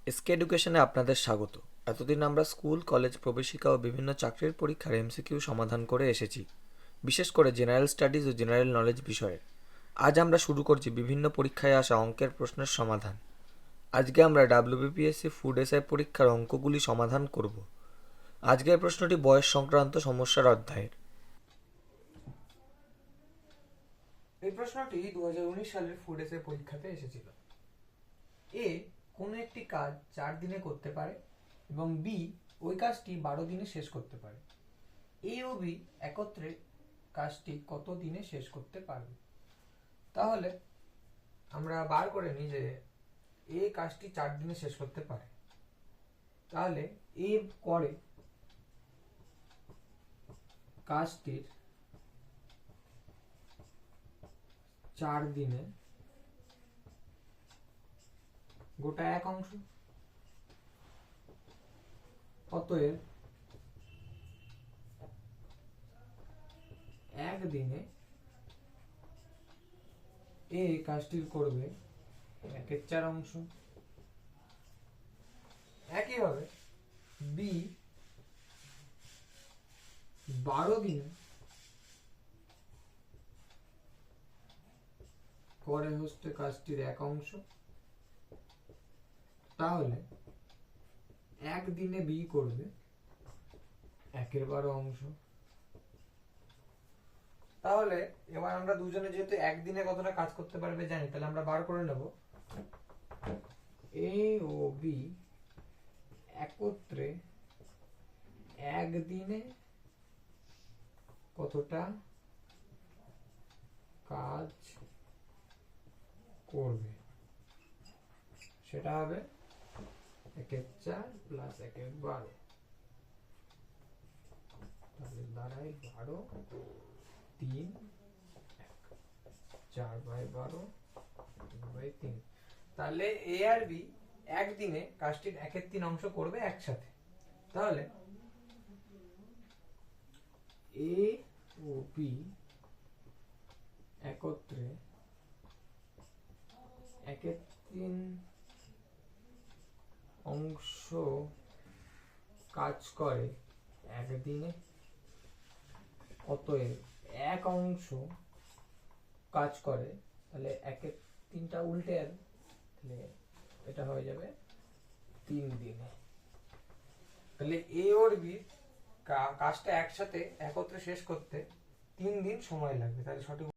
SK এডুকেশনে আপনাদের স্বাগত। এতদিন আমরা স্কুল, কলেজ, প্রবেশিকা ও বিভিন্ন চাকরির পরীক্ষার এমসিকিউ সমাধান করে এসেছি, বিশেষ করে জেনারেল স্টাডিজ ও জেনারেল নলেজ বিষয়ে। আজ আমরা শুরু করছি বিভিন্ন পরীক্ষায় আসা অঙ্কের প্রশ্নের সমাধান। আজকে আমরা ডাব্লিউবিপিএসসি ফুড এসআই পরীক্ষার অঙ্কগুলি সমাধান করব। আজকের প্রশ্নটি বয়স সংক্রান্ত সমস্যার অধ্যায়ের। এই প্রশ্নটি 2019 সালের ফুড এসে পরীক্ষাতে এসেছিল। এ কোনো একটি কাজ 4 দিনে করতে পারে এবং বি ওই কাজটি 12 দিনে শেষ করতে পারে। এ ও বি একত্রে কাজটি কত দিনে শেষ করতে পারবে? তাহলে আমরা বার করে নিই যে এ কাজটি 4 দিনে শেষ করতে পারে। তাহলে এ করে কাজটির 4 দিনে গোটা এক অংশ, অতএব একদিনে এ কাজটির করবে 1/4 অংশ। একইভাবে বি 12 দিনে করে হচ্ছে কাজটির 1 অংশ। তাহলে একদিনে বি করবে 1/12 অংশ। তাহলে এবার আমরা দুজনে যেহেতু একদিনে কতটা কাজ করতে পারবে জানি, তাহলে আমরা বার করে নেব এ ও বি একত্রে একদিনে কতটা কাজ করবে, সেটা হবে 1/4 প্লাস 1/12, তাহলে দাঁড়ায় 12, 3, 4/12, 3/3। তাহলে এ আর বি একদিনে কাজটির 1/3 অংশ করবে একসাথে। তাহলে এ ও বি একত্রে 1/3 অংশ কাজ করে একদিনে, অতএব 1 অংশ কাজ করে, তাহলে 1/3টা উল্টে যাবে, তাহলে এটা হয়ে যাবে 3 দিনে। তাহলে এ ওর বি কাজটা একসাথে একত্রে শেষ করতে 3 দিন সময় লাগবে। তাহলে সঠিক